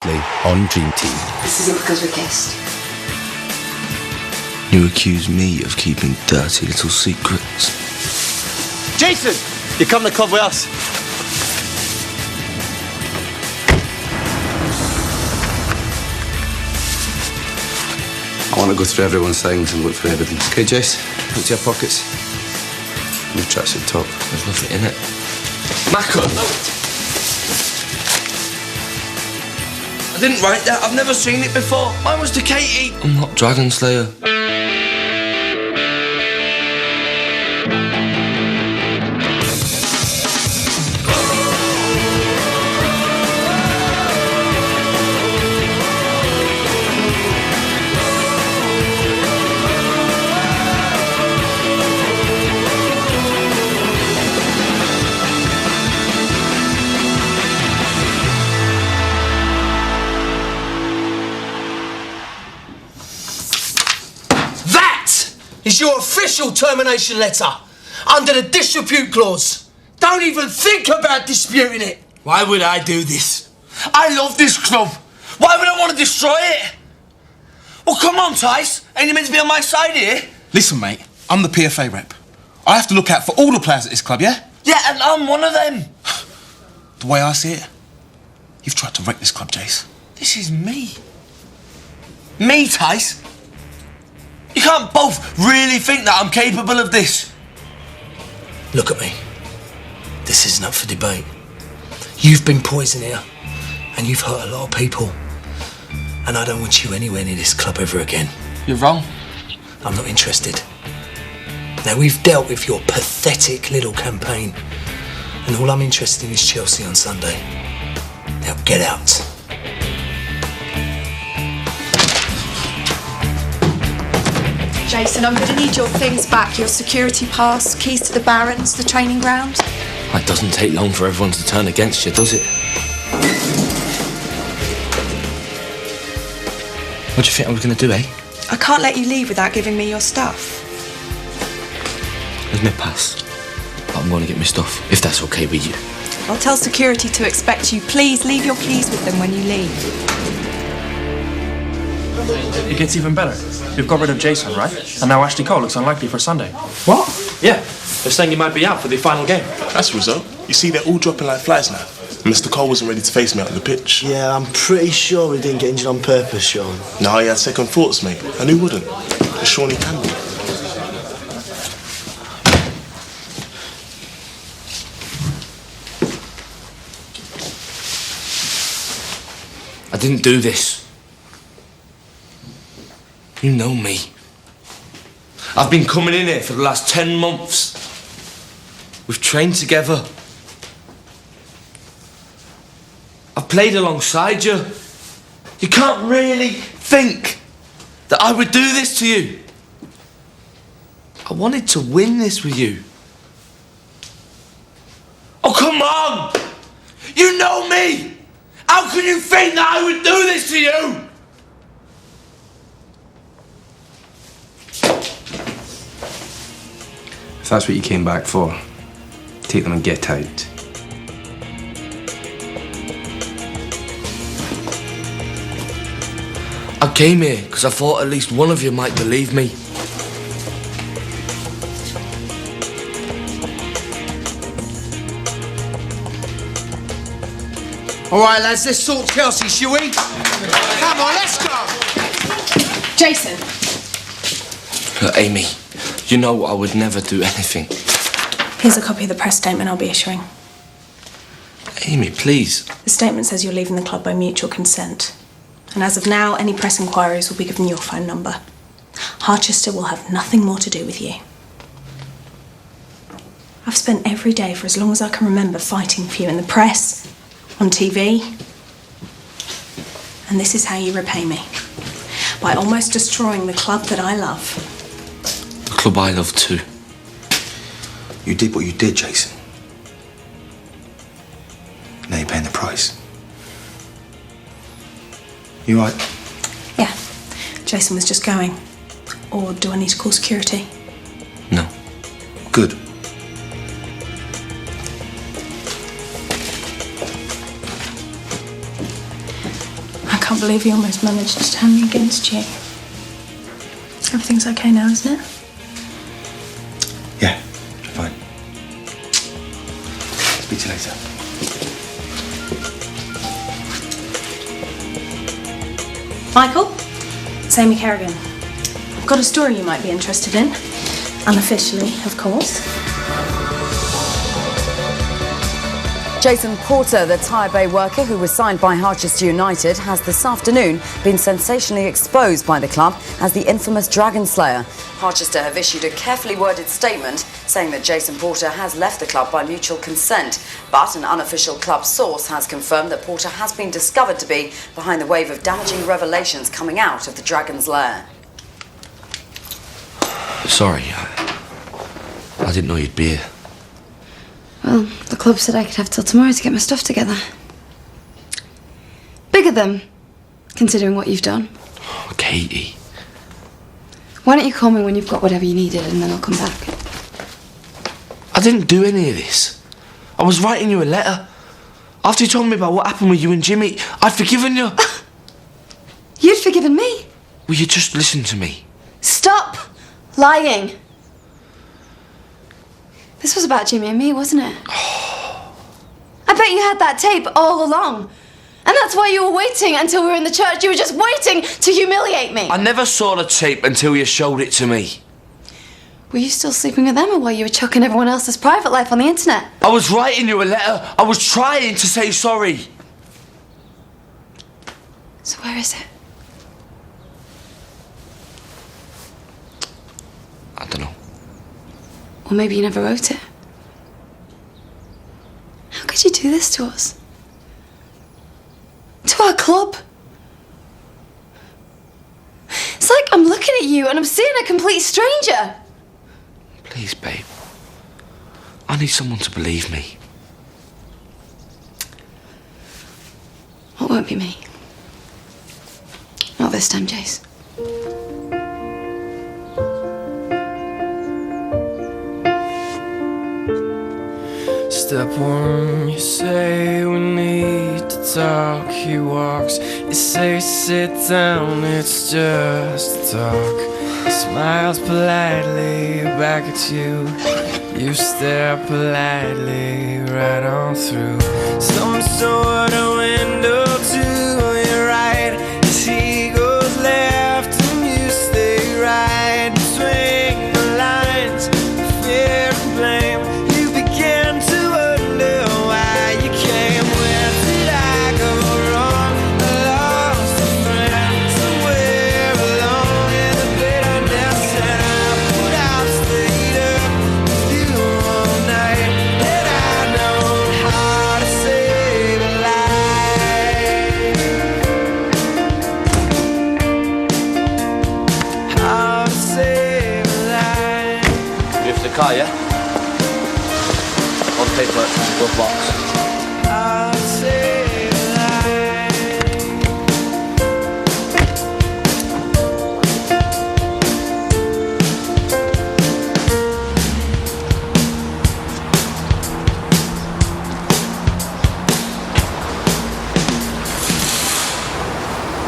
On Dream Team. This isn't because we kissed. You accuse me of keeping dirty little secrets. Jason! You come to the club with us. I want to go through everyone's things and look for evidence. Okay, Jess? Look to your pockets. Your tracksuit top. There's nothing in it. Mako! I didn't write that. I've never seen it before. Mine was to Katie. I'm not Dragon Slayer. Is your official termination letter under the disrepute clause. Don't even think about disputing it. Why would I do this? I love this club. Why would I want to destroy it? Well, come on, Tice. Ain't you meant to be on my side here? Listen, mate, I'm the PFA rep. I have to look out for all the players at this club, yeah? Yeah, and I'm one of them. The way I see it, you've tried to wreck this club, Jace. This is me. Me, Tice. You can't both really think that I'm capable of this. Look at me. This isn't up for debate. You've been poison here, and you've hurt a lot of people. And I don't want you anywhere near this club ever again. You're wrong. I'm not interested. Now, we've dealt with your pathetic little campaign, and all I'm interested in is Chelsea on Sunday. Now, get out. Jason, I'm going to need your things back. Your security pass, keys to the Barons, the training ground. It doesn't take long for everyone to turn against you, does it? What do you think I was going to do, eh? I can't let you leave without giving me your stuff. There's my pass. But I'm going to get my stuff, if that's okay with you. I'll tell security to expect you. Please leave your keys with them when you leave. It gets even better. We've got rid of Jason, right? And now Ashley Cole looks unlikely for Sunday. What? Yeah, they're saying he might be out for the final game. That's Rizzo. You see, they're all dropping like flies now. Mr. Cole wasn't ready to face me out on the pitch. Yeah, I'm pretty sure he didn't get injured on purpose, Sean. No, he had second thoughts, mate. And who wouldn't? But Sean, he can do. I didn't do this. You know me. I've been coming in here for the last 10 months. We've trained together. I've played alongside you. You can't really think that I would do this to you. I wanted to win this with you. Oh, come on! You know me! How can you think that I would do this to you? If that's what you came back for, take them and get out. I came here because I thought at least one of you might believe me. All right, lads, let's sort Chelsea, shall we? Come on, let's go! Jason. Look, Amy, you know I would never do anything. Here's a copy of the press statement I'll be issuing. Amy, please. The statement says you're leaving the club by mutual consent. And as of now, any press inquiries will be given your phone number. Harchester will have nothing more to do with you. I've spent every day for as long as I can remember fighting for you in the press, on TV. And this is how you repay me. By almost destroying the club that I love. The club I love too. You did what you did, Jason. Now you're paying the price. You right? Yeah. Jason was just going. Or do I need to call security? No. Good. can't believe he almost managed to turn me against you. Everything's okay now, isn't it? Yeah, fine. Speak to you later. Michael, it's Amy Kerrigan. I've got a story you might be interested in. Unofficially, of course. Jason Porter, the Tyre Bay worker who was signed by Harchester United, has this afternoon been sensationally exposed by the club as the infamous Dragon Slayer. Harchester have issued a carefully worded statement saying that Jason Porter has left the club by mutual consent, but an unofficial club source has confirmed that Porter has been discovered to be behind the wave of damaging revelations coming out of the Dragon's lair. Sorry, I didn't know you'd be here. Well, the club said I could have till tomorrow to get my stuff together. Big of them, considering what you've done. Oh, Katie. Why don't you call me when you've got whatever you needed and then I'll come back? I didn't do any of this. I was writing you a letter. After you told me about what happened with you and Jimmy, I'd forgiven you. You'd forgiven me? Will you just listen to me? Stop lying. This was about Jimmy and me, wasn't it? I bet you had that tape all along. And that's why you were waiting until we were in the church. You were just waiting to humiliate me. I never saw the tape until you showed it to me. Were you still sleeping with them or while you were chucking everyone else's private life on the internet? I was writing you a letter. I was trying to say sorry. So where is it? I don't know. Or maybe you never wrote it. How could you do this to us? To our club? It's like I'm looking at you and I'm seeing a complete stranger. Please, babe. I need someone to believe me. Well, it won't be me. Not this time, Jace. Step one, you say we need to talk. He walks, you say sit down, it's just a talk. He smiles politely back at you. You stare politely right on through. Some sort of window to your right. As he goes left and you stay right. Between the lines, fear and blame. Car, yeah? All the paperwork in the glove box.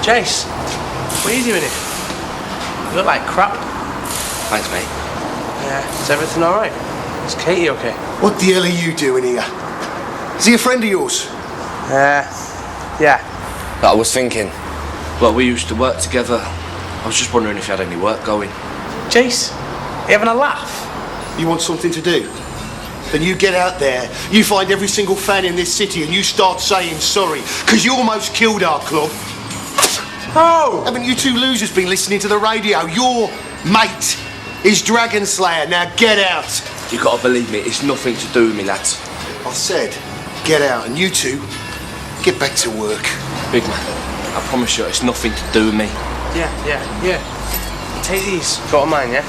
Jace, what are you doing here? You look like crap. Thanks, mate. Yeah, is everything alright? Is Katie okay? What the hell are you doing here? Is he a friend of yours? Yeah. But I was thinking, well, we used to work together. I was just wondering if you had any work going. Jace, you having a laugh? You want something to do? Then you get out there, you find every single fan in this city and you start saying sorry, because you almost killed our club. Oh! Haven't you two losers been listening to the radio? Your mate is Dragon Slayer. Now get out. You gotta believe me, it's nothing to do with me, lads. I said, get out, and you two, get back to work. Big man, I promise you, it's nothing to do with me. Yeah. Take these. Got mine, yeah?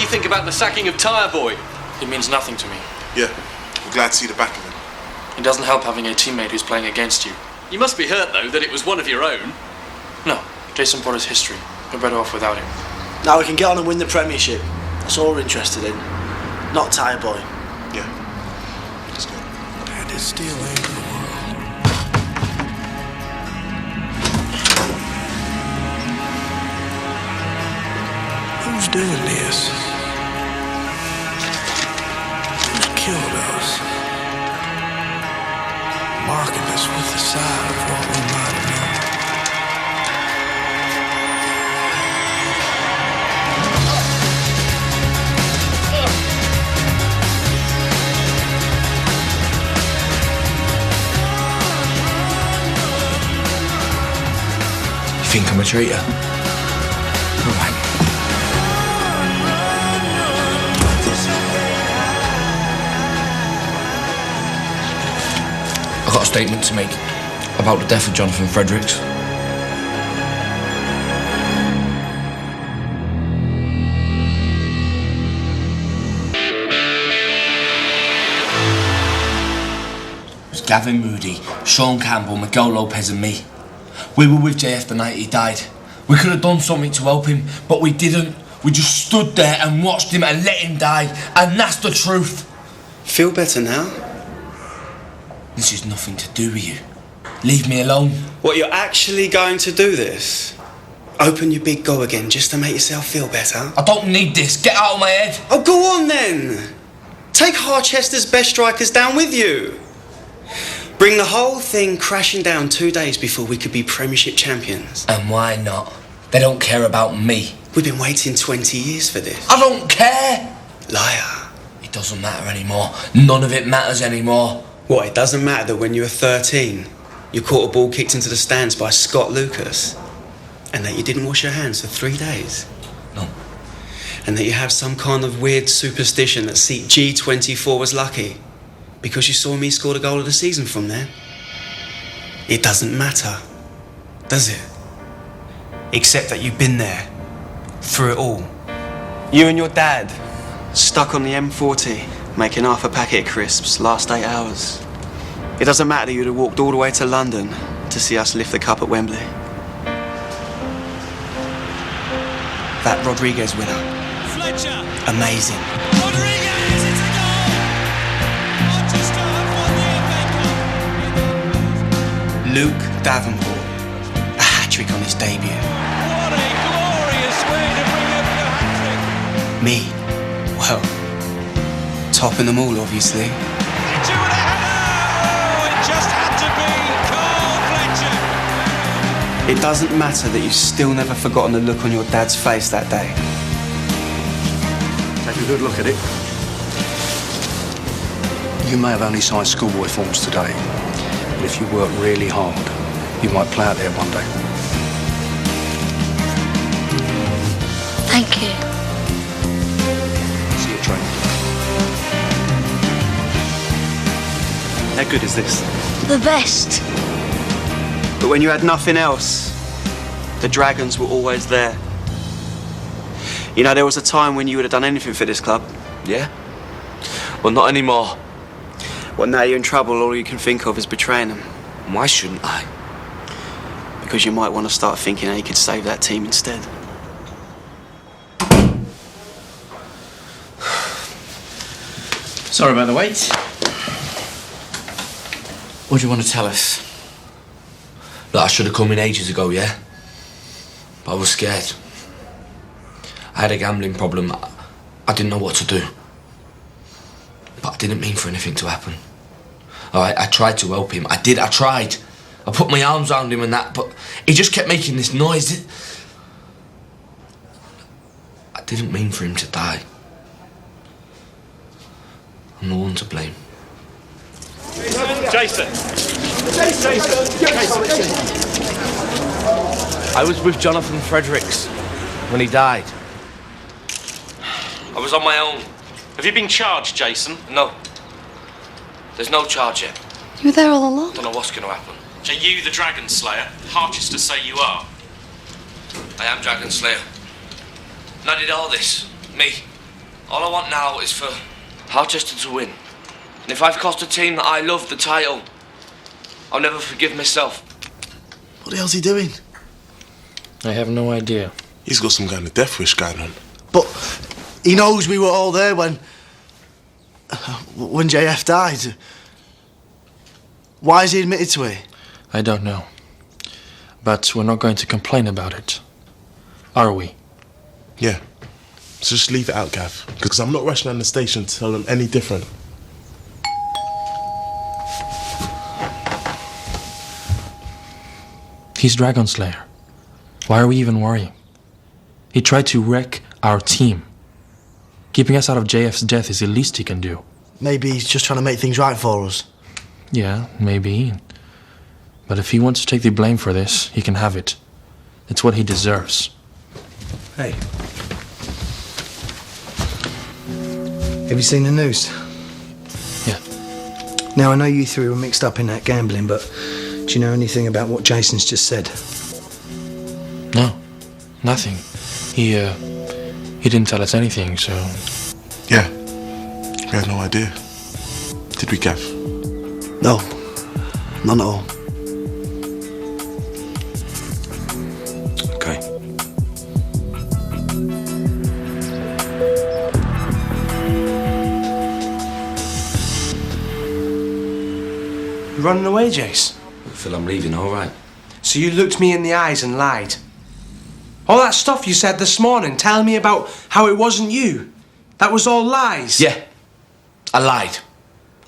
you think about the sacking of Tyre Boy? He means nothing to me. Yeah, we're glad to see the back of him. It doesn't help having a teammate who's playing against you. You must be hurt, though, that it was one of your own. No, Jason Porter's history. We're better off without him. Now we can get on and win the Premiership. That's all we're interested in. Not Tyre Boy. Yeah. Let's go. And it still ain't the world. Who's doing this? Who's killed us? Marking us with the side of what we might have known. You think I'm a traitor? All right. I've got a statement to make about the death of Jonathan Fredericks. It was Gavin Moody, Sean Campbell, Miguel Lopez and me. We were with JF the night he died. We could have done something to help him, but we didn't. We just stood there and watched him and let him die, and that's the truth. Feel better now? This is nothing to do with you. Leave me alone. What, you're actually going to do this? Open your big go again just to make yourself feel better? I don't need this. Get out of my head. Oh, go on then. Take Harchester's best strikers down with you. Bring the whole thing crashing down 2 days before we could be Premiership champions. And why not? They don't care about me. We've been waiting 20 years for this. I don't care. Liar. It doesn't matter anymore. None of it matters anymore. What, it doesn't matter that when you were 13, you caught a ball kicked into the stands by Scott Lucas? And that you didn't wash your hands for 3 days? No. And that you have some kind of weird superstition that seat G24 was lucky? Because you saw me score the goal of the season from there? It doesn't matter, does it? Except that you've been there, through it all. You and your dad, stuck on the M40, making half a packet of crisps, last 8 hours. It doesn't matter that you'd have walked all the way to London to see us lift the cup at Wembley. That Rodriguez winner. Fletcher. Amazing. Rodriguez, it's a goal! Manchester have won the FA Cup. Luke Davenport. A hat-trick on his debut. What a glorious way to bring up your hat-trick. Me? Well, topping them all, obviously. Fletcher with a header! Oh, it just had to be Carl Fletcher. It doesn't matter that you've still never forgotten the look on your dad's face that day. Take a good look at it. You may have only signed schoolboy forms today, but if you work really hard, you might play out there one day. Thank you. See you training. How good is this? The best. But when you had nothing else, the Dragons were always there. You know, there was a time when you would have done anything for this club. Yeah? Well, not anymore. Well, now you're in trouble, all you can think of is betraying them. Why shouldn't I? Because you might want to start thinking how you could save that team instead. Sorry about the wait. What do you want to tell us? That I should have come in ages ago, yeah? But I was scared. I had a gambling problem. I didn't know what to do. But I didn't mean for anything to happen. Alright, I tried to help him. I tried. I put my arms around him and that, but he just kept making this noise. I didn't mean for him to die. I'm the one to blame. Jason! I was with Jonathan Fredericks when he died. I was on my own. Have you been charged, Jason? No. There's no charge yet. You were there all along. Don't know what's going to happen. Are you the Dragon Slayer? Harchester say you are. I am Dragon Slayer. And I did all this. Me. All I want now is for Harchester to win. And if I've cost a team that I love the title, I'll never forgive myself. What the hell's he doing? I have no idea. He's got some kind of death wish going on. But he knows we were all there when JF died. Why is he admitted to it? I don't know. But we're not going to complain about it. Are we? Yeah. So just leave it out, Gav. Because I'm not rushing down the station to tell them any different. He's Dragon Slayer. Why are we even worrying? He tried to wreck our team. Keeping us out of JF's death is the least he can do. Maybe he's just trying to make things right for us. Yeah, maybe. But if he wants to take the blame for this, he can have it. It's what he deserves. Hey. Have you seen the news? Yeah. Now, I know you three were mixed up in that gambling, but do you know anything about what Jason's just said? No, nothing. He didn't tell us anything, so... Yeah. We had no idea. Did we, Gav? No. None at all. Okay. You running away, Jace? Phil, I'm leaving, all right. So you looked me in the eyes and lied? All that stuff you said this morning, telling me about how it wasn't you, that was all lies? Yeah, I lied.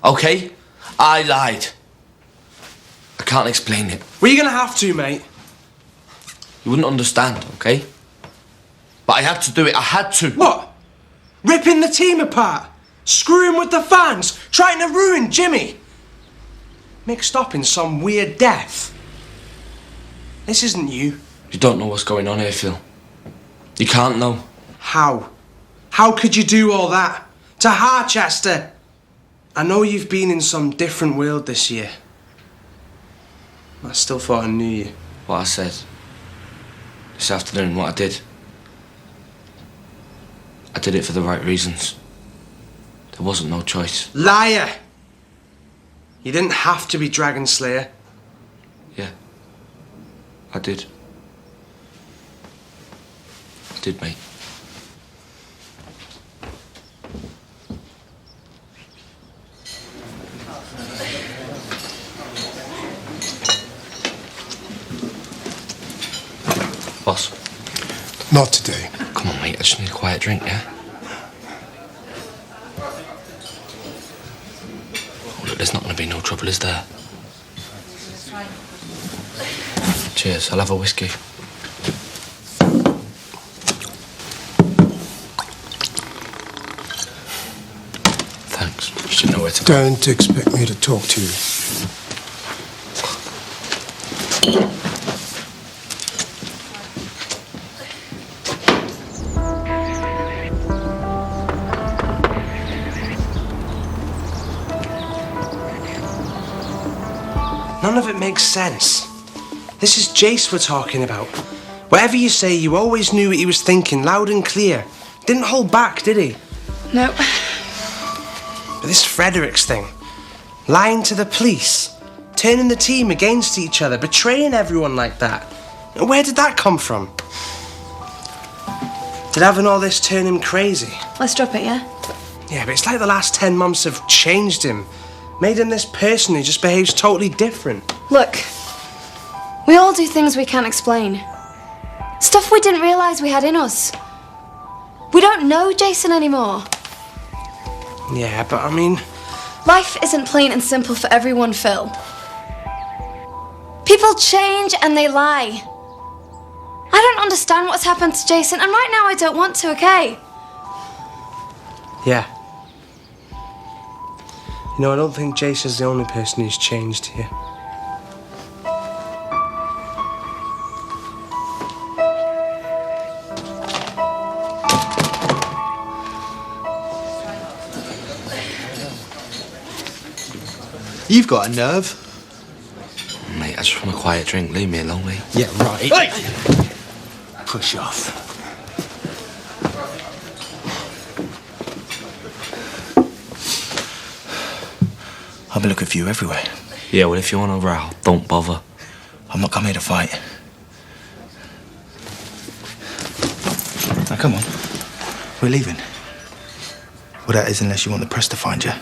Okay? I lied. I can't explain it. Well, you're gonna have to, mate. You wouldn't understand, okay? But I had to do it, I had to. What? Ripping the team apart? Screwing with the fans? Trying to ruin Jimmy? Mixed up in some weird death? This isn't you. You don't know what's going on here, Phil. You can't know. How? How could you do all that? To Harchester? I know you've been in some different world this year. I still thought I knew you. What I said this afternoon, what I did it for the right reasons. There wasn't no choice. Liar! You didn't have to be Dragon Slayer. Yeah, I did. I did, mate. Boss. Not today. Come on, mate. I just need a quiet drink, yeah? Oh, look, there's not going to be no trouble, is there? Cheers. I'll have a whiskey. Thanks. You should know where to go. Don't expect me to talk to you. None of it makes sense. This is Jace we're talking about. Whatever you say, you always knew what he was thinking, loud and clear. Didn't hold back, did he? No. But this Fredericks thing, lying to the police, turning the team against each other, betraying everyone like that. Where did that come from? Did having all this turn him crazy? Let's drop it, yeah? Yeah, but it's like the last 10 months have changed him. Made him this person who just behaves totally different. Look, we all do things we can't explain. Stuff we didn't realise we had in us. We don't know Jason anymore. Yeah, but I mean... Life isn't plain and simple for everyone, Phil. People change and they lie. I don't understand what's happened to Jason, and right now I don't want to, okay? Yeah. You know, I don't think Jason's the only person who's changed here. You've got a nerve. Mate, I just want a quiet drink. Leave me alone, mate. Yeah, right. Hey! Push off. They're looking for you everywhere. Yeah, well, if you want to row, don't bother. I'm not coming here to fight. Now, come on. We're leaving. Well, that is unless you want the press to find you.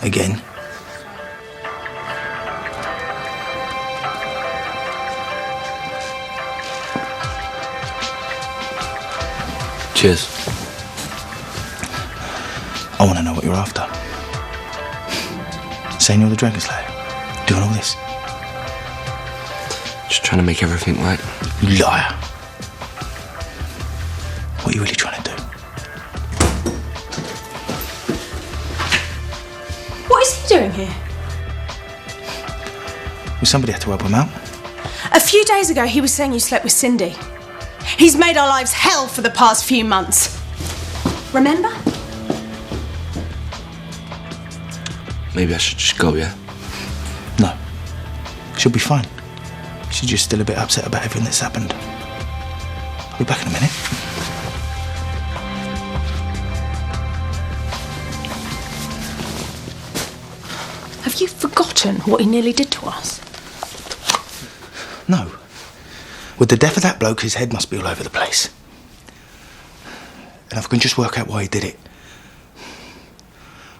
Again. Cheers. I want to know what you're after. Saying you're the Dragon Slayer. Doing all this. Just trying to make everything right. You liar. What are you really trying to do? What is he doing here? Well, somebody had to help him out. A few days ago, he was saying you slept with Cindy. He's made our lives hell for the past few months. Remember? Maybe I should just go, yeah? No. She'll be fine. She's just still a bit upset about everything that's happened. I'll be back in a minute. Have you forgotten what he nearly did to us? No. With the death of that bloke, his head must be all over the place. And if I can just work out why he did it,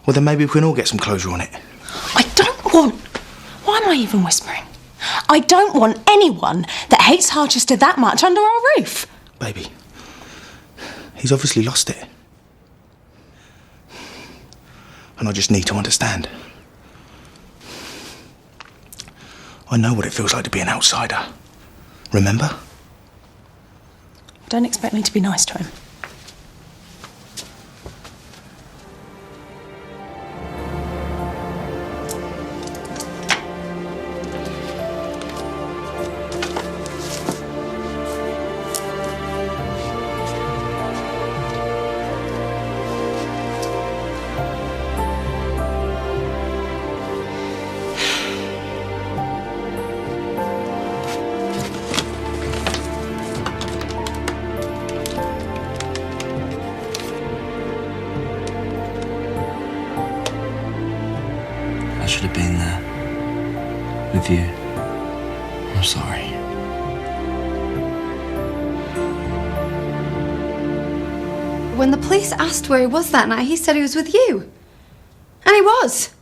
well, then maybe we can all get some closure on it. I don't want... Why am I even whispering? I don't want anyone that hates Harchester that much under our roof. Baby, he's obviously lost it. And I just need to understand. I know what it feels like to be an outsider. Remember? Don't expect me to be nice to him. I should have been there. With you. I'm sorry. When the police asked where he was that night, he said he was with you. And he was.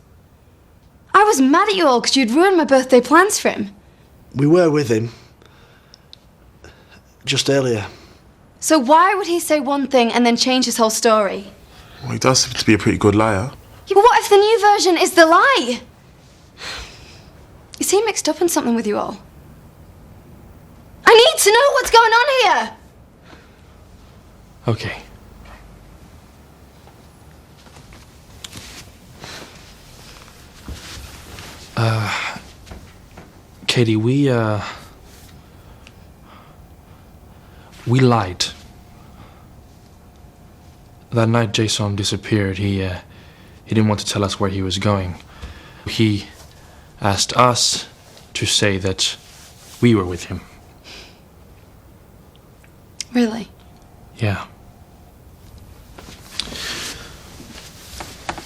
I was mad at you all because you'd ruined my birthday plans for him. We were with him. Just earlier. So why would he say one thing and then change his whole story? Well, he does seem to be a pretty good liar. Yeah, but what if the new version is the lie? Is he mixed up in something with you all? I need to know what's going on here! Okay. Katie, we lied. That night Jason disappeared, he didn't want to tell us where he was going. He asked us to say that we were with him. Really? Yeah.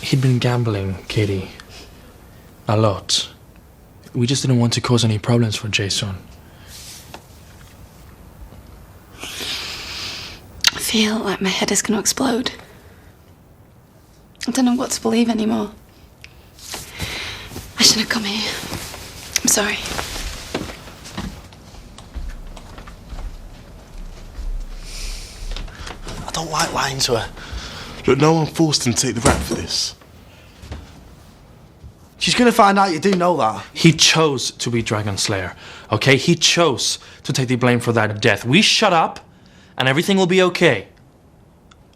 He'd been gambling, Katie. A lot. We just didn't want to cause any problems for Jason. I feel like my head is going to explode. I don't know what to believe anymore. I shouldn't have come here. I'm sorry. I don't like lying to her. Look, no one forced him to take the rap for this. She's gonna find out you do know that. He chose to be Dragon Slayer, okay? He chose to take the blame for that death. We shut up, and everything will be okay.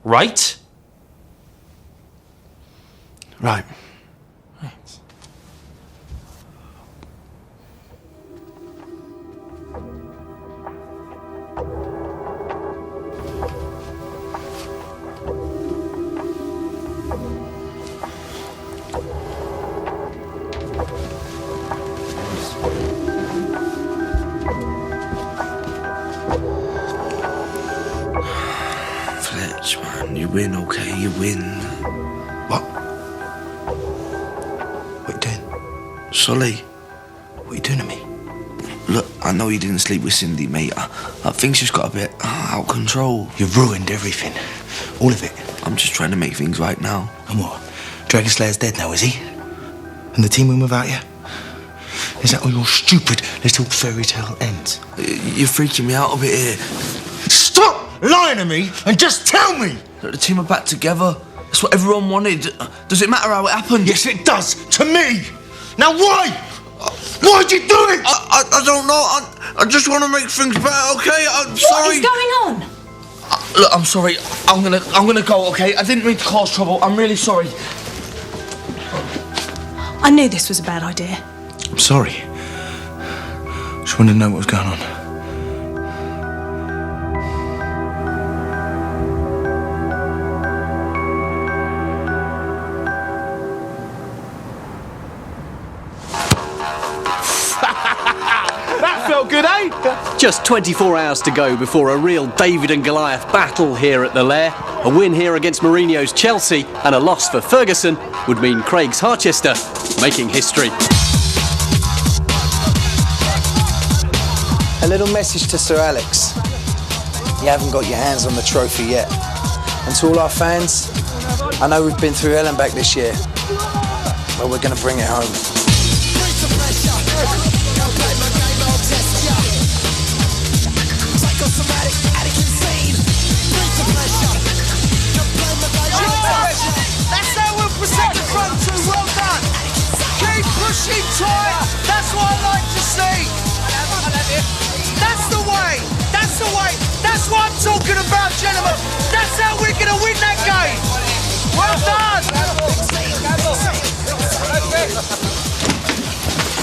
Right? Right. Fletch, man, you win, okay? You win. What? Sully. What are you doing to me? Look, I know you didn't sleep with Cindy, mate. Things just got a bit out of control. You've ruined everything. All of it. I'm just trying to make things right now. And what? Dragon Slayer's dead now, is he? And the team win without you? Is that all your stupid little fairy tale ends? You're freaking me out a bit here. Stop lying to me and just tell me! The team are back together. That's what everyone wanted. Does it matter how it happened? Yes, it does. To me. Now why? Why'd you do it? I don't know. I just want to make things better, okay? I'm sorry. What is going on? Look, I'm sorry. I'm gonna go, okay? I didn't mean to cause trouble. I'm really sorry. I knew this was a bad idea. I'm sorry. Just wanted to know what was going on. That felt good, eh? Just 24 hours to go before a real David and Goliath battle here at the Lair. A win here against Mourinho's Chelsea and a loss for Ferguson would mean Craig's Harchester making history. A little message to Sir Alex. You haven't got your hands on the trophy yet. And to all our fans, I know we've been through hell and back this year, but we're going to bring it home. That's how we'll protect the front two. Well done. Keep pushing tight. That's what I like to see. That's the way. That's the way. That's what I'm talking about, gentlemen. That's how we're going to win that game. Well done.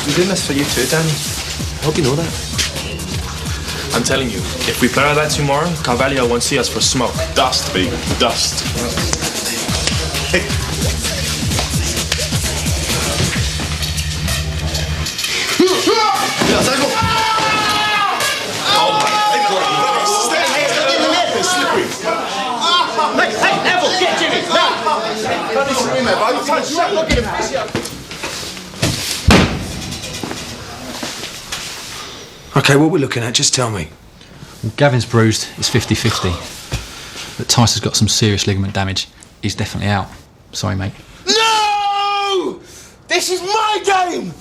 I'm doing this for you too, Danny. I hope you know that. I'm telling you, if we play like that tomorrow, Carvalho won't see us for smoke. Dust, baby, dust. Hey, Neville, get Jimmy. Okay, what we're looking at, just tell me. Well, Gavin's bruised, it's 50-50. But Tice has got some serious ligament damage. He's definitely out. Sorry, mate. No! This is my game!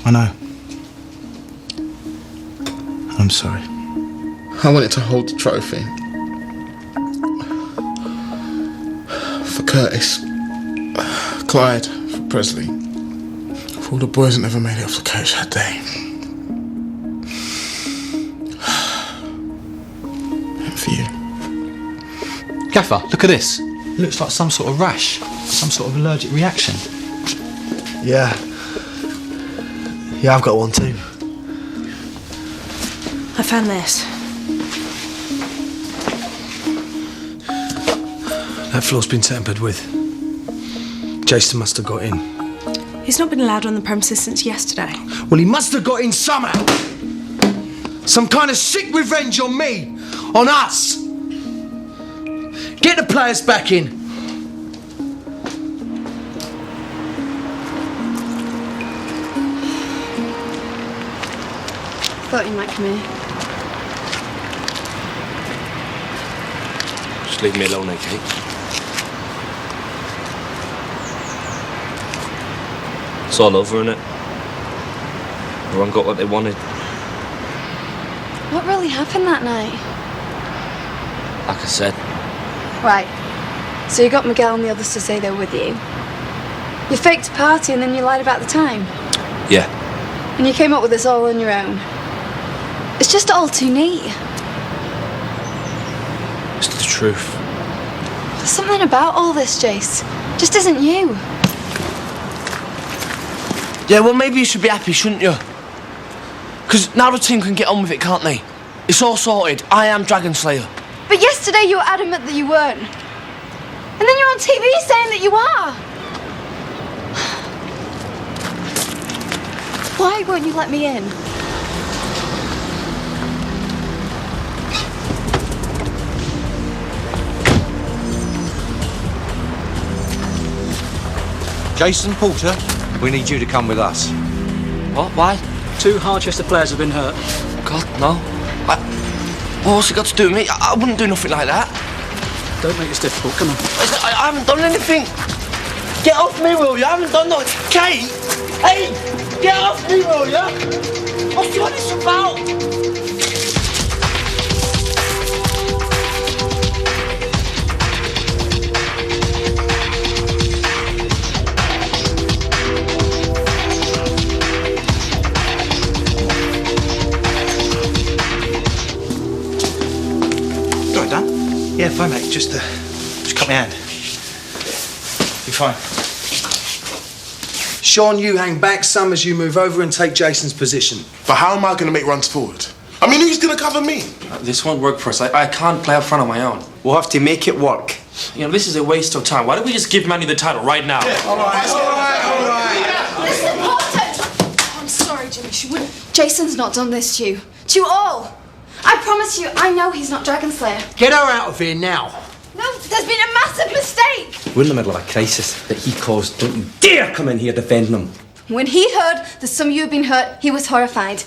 I know. I'm sorry. I wanted to hold the trophy. For Curtis. Clyde. For Presley. For all the boys that never made it off the coach that day. And for you. Gaffer, look at this. It looks like some sort of rash. Some sort of allergic reaction. Yeah. Yeah, I've got one too. I found this. That floor's been tampered with. Jason must have got in. He's not been allowed on the premises since yesterday. Well, he must have got in somehow. Some kind of sick revenge on me. On us. Get the players back in. Thought you might come here. Just leave me alone, eh, Kate? It's all over, innit? Everyone got what they wanted. What really happened that night? Like I said, Right. So you got Miguel and the others to say they were with you. You faked a party and then you lied about the time. yeah. And you came up with this all on your own. It's just all too neat. It's the truth. There's something about all this, Jace. Just isn't you. Yeah, well, maybe you should be happy, shouldn't you? Because now the team can get on with it, can't they? It's all sorted. I am Dragon Slayer. But yesterday you were adamant that you weren't. And then you're on TV saying that you are. Why won't you let me in? Jason Porter, we need you to come with us. What? Why? 2 Harchester players have been hurt. God, no. What's it got to do with me? I wouldn't do nothing like that. Don't make this difficult, come on. I haven't done anything. Get off me, will you? I haven't done nothing. Kate! Hey! Get off me, will you? What's what it's about? Right, Dan? Yeah, fine, mate. Just cut my hand. Be fine. Sean, you hang back. Summers, you move over and take Jason's position. But how am I going to make runs forward? I mean, who's going to cover me? This won't work for us. I can't play up front on my own. We'll have to make it work. You know, this is a waste of time. Why don't we just give Manny the title right now? Yeah. All right. Listen, Porter! I'm sorry, Jimmy. She wouldn't. Jason's not done this to you. To you all. I promise you, I know he's not Dragon Slayer. Get her out of here now. No, there's been a massive mistake. We're in the middle of a crisis that he caused. Don't you dare come in here defending him. When he heard that some of you had been hurt, he was horrified.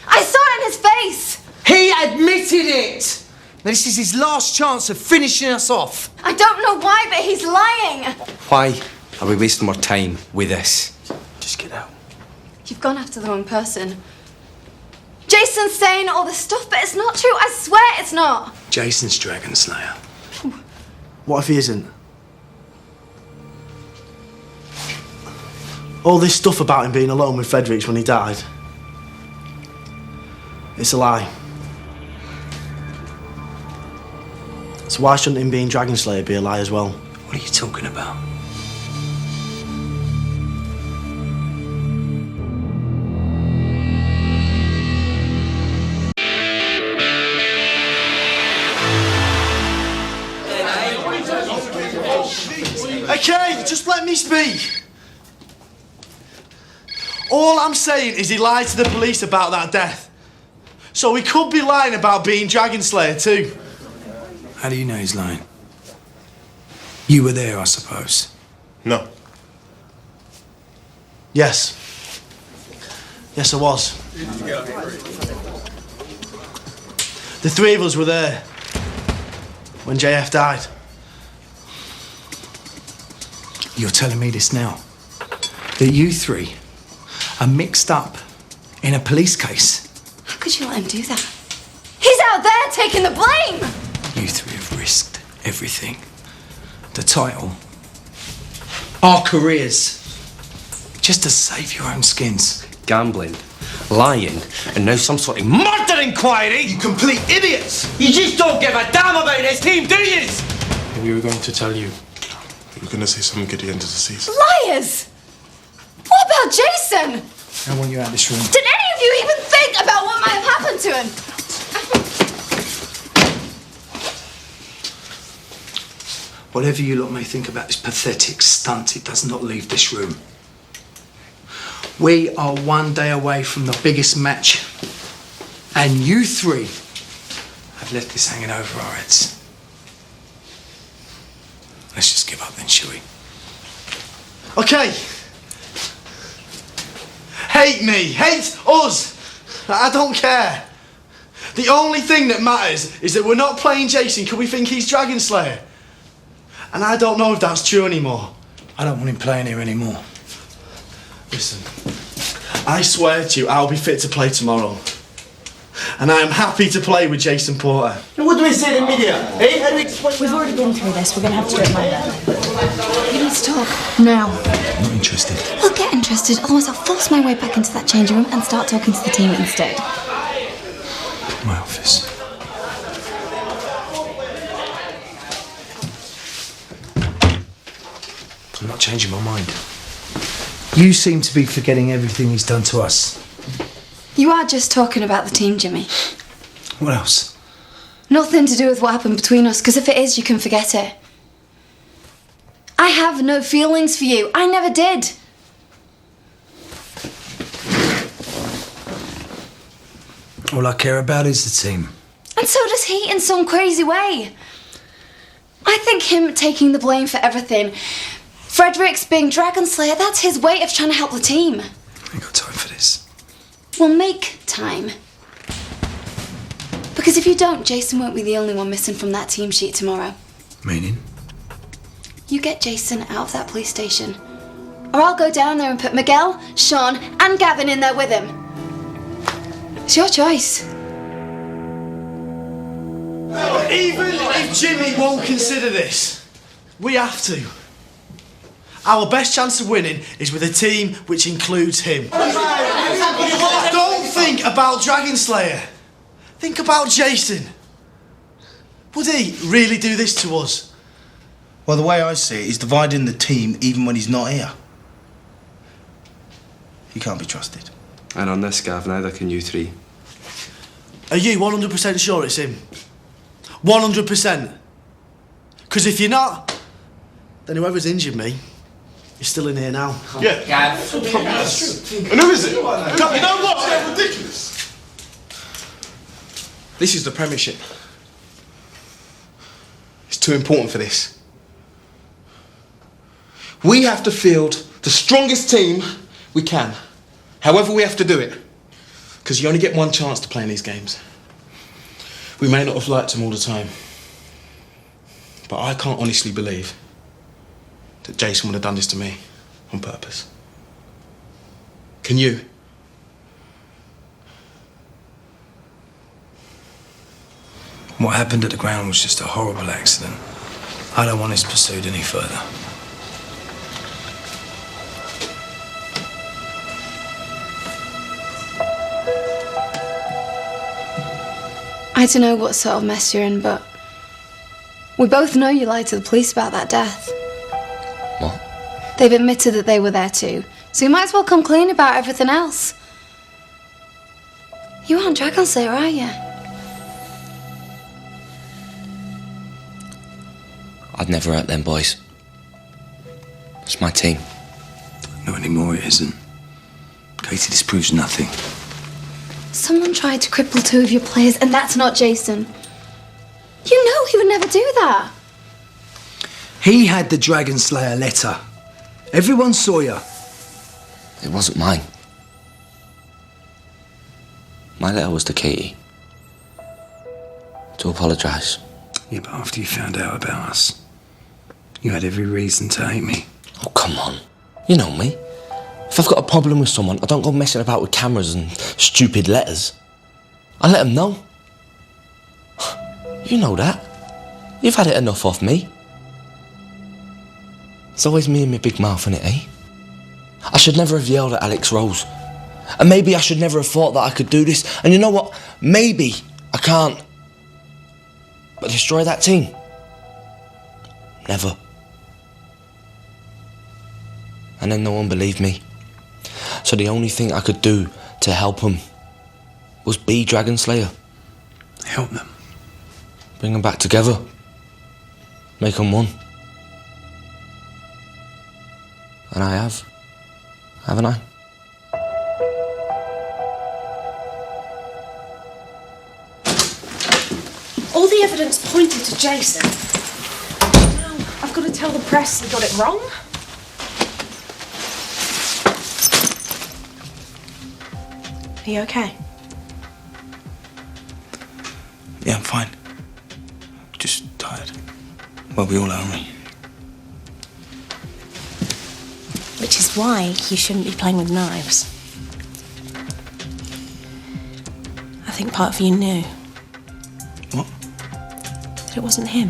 I saw it in his face. He admitted it. This is his last chance of finishing us off. I don't know why, but he's lying. Why are we wasting more time with this? Just get out. You've gone after the wrong person. Jason's saying all this stuff, but it's not true. I swear it's not. Jason's Dragon Slayer. What if he isn't? All this stuff about him being alone with Fredericks when he died. It's a lie. So why shouldn't him being Dragon Slayer be a lie as well? What are you talking about? Okay, just let me speak. All I'm saying is he lied to the police about that death. So he could be lying about being Dragon Slayer too. How do you know he's lying? You were there, I suppose. No. Yes. Yes, I was. The 3 of us were there when JF died. You're telling me this now? That you 3 are mixed up in a police case? How could you let him do that? He's out there taking the blame! You 3 have risked everything. The title. Our careers. Just to save your own skins. Gambling, lying, and now some sort of murder inquiry! You complete idiots! You just don't give a damn about this team, do you? We were going to tell you. You were going to say something good at the end of the season. Liars! What about Jason? I want you out of this room. Did any of you even think about what might have happened to him? Whatever you lot may think about this pathetic stunt, it does not leave this room. We are one day away from the biggest match. And you 3 have left this hanging over our heads. Let's just give up then, shall we? Okay. Hate me, hate us. I don't care. The only thing that matters is that we're not playing Jason because we think he's Dragon Slayer. And I don't know if that's true anymore. I don't want him playing here anymore. Listen, I swear to you I'll be fit to play tomorrow. And I am happy to play with Jason Porter. What do we say in the media? Eh? We've already been through this. We're going to have to do it Monday. We need to talk. Now. Not interested. I'll get interested, otherwise I'll force my way back into that changing room and start talking to the team instead. My office. I'm not changing my mind. You seem to be forgetting everything he's done to us. You are just talking about the team, Jimmy. What else? Nothing to do with what happened between us, because if it is, you can forget it. I have no feelings for you. I never did. All I care about is the team. And so does he in some crazy way. I think him taking the blame for everything Frederick's being Dragon Slayer, that's his way of trying to help the team. I ain't got time for this. Well, make time. Because if you don't, Jason won't be the only one missing from that team sheet tomorrow. Meaning? You get Jason out of that police station, or I'll go down there and put Miguel, Sean, and Gavin in there with him. It's your choice. Even if Jimmy won't consider this, we have to. Our best chance of winning is with a team which includes him. Don't think about Dragon Slayer. Think about Jason. Would he really do this to us? Well, the way I see it, he's dividing the team even when he's not here. He can't be trusted. And on this, Gav, neither can you three. Are you 100% sure it's him? 100%? Because if you're not, then whoever's injured me is still in here now. Yeah. Gav. And who is it? You know what? They're ridiculous. This is the Premiership. It's too important for this. We have to field the strongest team we can, however we have to do it. Because you only get one chance to play in these games. We may not have liked them all the time, but I can't honestly believe that Jason would have done this to me on purpose. Can you? What happened at the ground was just a horrible accident. I don't want this pursued any further. I don't know what sort of mess you're in, but we both know you lied to the police about that death. What? They've admitted that they were there too, so you might as well come clean about everything else. You aren't Dragon Slayer, are you? I'd never hurt them boys. It's my team. Not anymore, it isn't. Katie, this proves nothing. Someone tried to cripple two of your players, and that's not Jason. You know he would never do that. He had the Dragon Slayer letter. Everyone saw you. It wasn't mine. My letter was to Katie. To apologise. Yeah, but after you found out about us, you had every reason to hate me. Oh, come on. You know me. If I've got a problem with someone, I don't go messing about with cameras and stupid letters. I let them know. You know that. You've had it enough of me. It's always me and my big mouth, innit, eh? I should never have yelled at Alex Rose. And maybe I should never have thought that I could do this. And you know what? Maybe I can't. But destroy that team? Never. And then no one believed me. So the only thing I could do to help them was be Dragon Slayer. Help them? Bring them back together. Make them one. And I have. Haven't I? All the evidence pointed to Jason. Now I've got to tell the press he got it wrong. Are you okay? Yeah, I'm fine. Just tired. Well, we all are, aren't we? Which is why you shouldn't be playing with knives. I think part of you knew. What? That it wasn't him.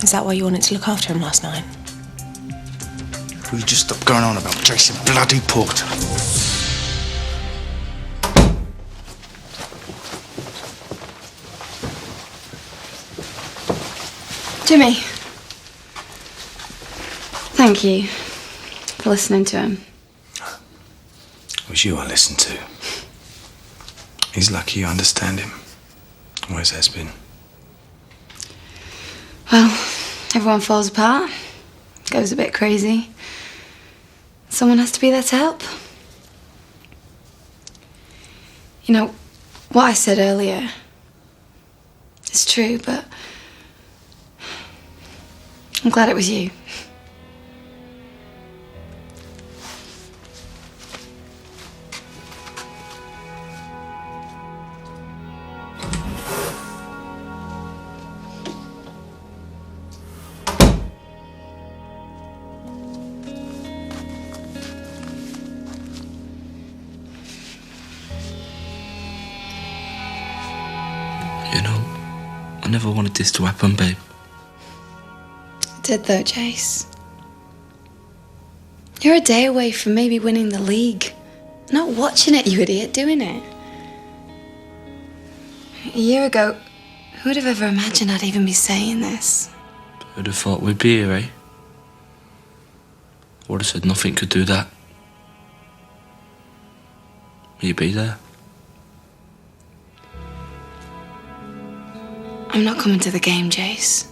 Is that why you wanted to look after him last night? Will you just stop going on about Jason bloody Porter? Jimmy. Thank you for listening to him. It was you I listened to. He's lucky you understand him. Always has been. Well, everyone falls apart, goes a bit crazy. Someone has to be there to help. You know, what I said earlier is true, but I'm glad it was you. You know, I never wanted this to happen, babe. It did though, Jace. You're a day away from maybe winning the league. Not watching it, you idiot, doing it. A year ago, who would have ever imagined I'd even be saying this? Who'd have thought we'd be here, eh? Would have said nothing could do that. You'd be there. I'm not coming to the game, Jace.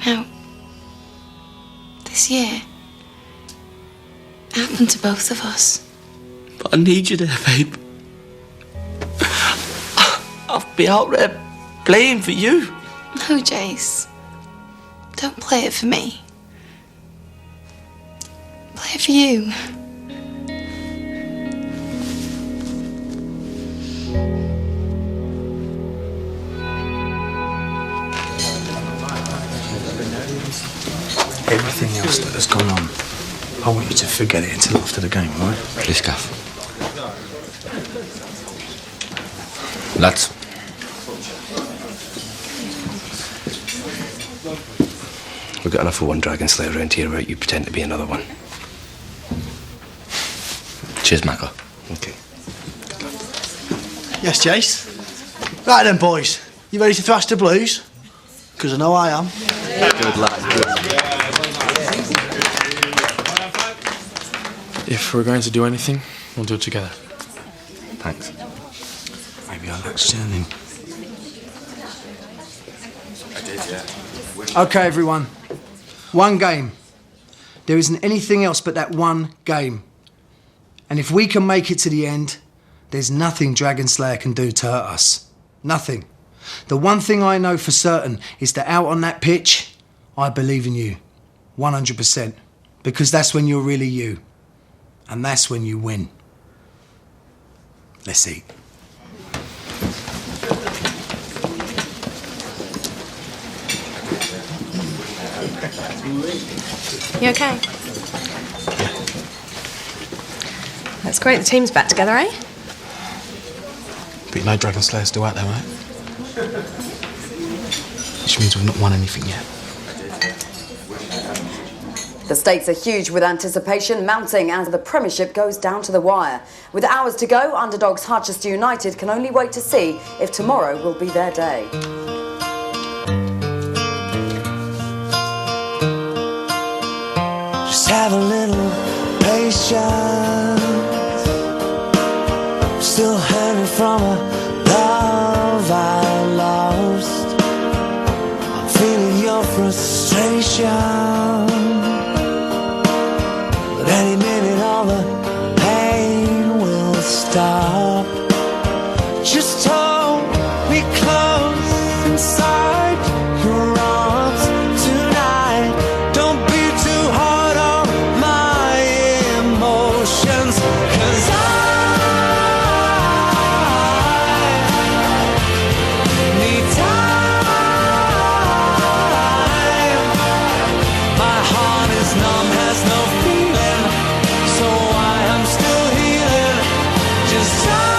You know, this year happened to both of us. But I need you there, babe. I'll be out there playing for you. No, Jace. Don't play it for me. Play it for you. Everything else that has gone on, I want you to forget it until after the game, all right? Please, Gaff. Lads. We've got enough of one Dragon Slayer around here, right? You pretend to be another one. Cheers, Macca. Okay. Yes, Jace? Right then, boys. You ready to thrash the blues? Because I know I am. Good lad. If we're going to do anything, we'll do it together. Thanks. Maybe I like Sterling. Okay, everyone. One game. There isn't anything else but that one game. And if we can make it to the end, there's nothing Dragon Slayer can do to hurt us. Nothing. The one thing I know for certain is that out on that pitch, I believe in you. 100%. Because that's when you're really you. And that's when you win. Let's eat. You okay? That's great, the team's back together, eh? But you know Dragon Slayer's still out there, right? Which means we've not won anything yet. The stakes are huge with anticipation mounting as the Premiership goes down to the wire. With hours to go, underdogs Harchester United can only wait to see if tomorrow will be their day. Just have a little patience. Still hanging from a love I lost. I'm feeling your frustration. But any minute all the pain will stop. Just hold me close inside your arms tonight. Don't be too hard on my emotions, 'cause I need time. My heart is numb, has no feeling, so I am still healing. Just time.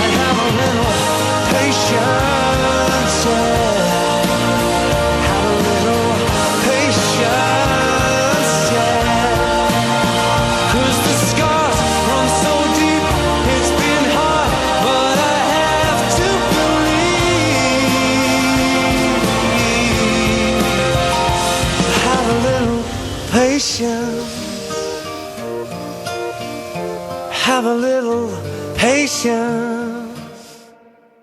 I have a little patience, yeah. Have a little patience, yeah. 'Cause the scars run so deep, it's been hard, but I have to believe. Have a little patience. Have a little patience.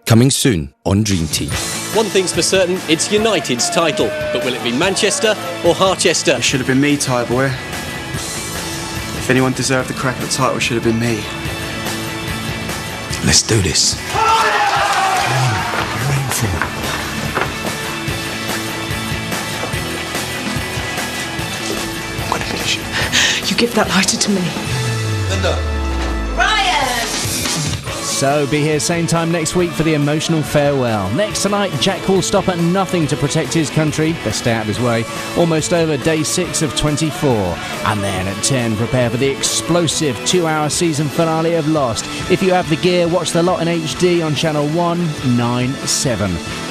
Coming soon on Dream Team. One thing's for certain, it's United's title. But will it be Manchester or Harchester? It should have been me, Ty boy. If anyone deserved the crack at the title, it should have been me. Let's do this. Come on, you're in for it. I'm gonna finish you. You give that lighter to me. Linda. So be here same time next week for the emotional farewell. Next tonight, Jack will stop at nothing to protect his country. Best stay out of his way. Almost over day 6 of 24. And then at 10, prepare for the explosive 2-hour season finale of Lost. If you have the gear, watch the lot in HD on channel 197.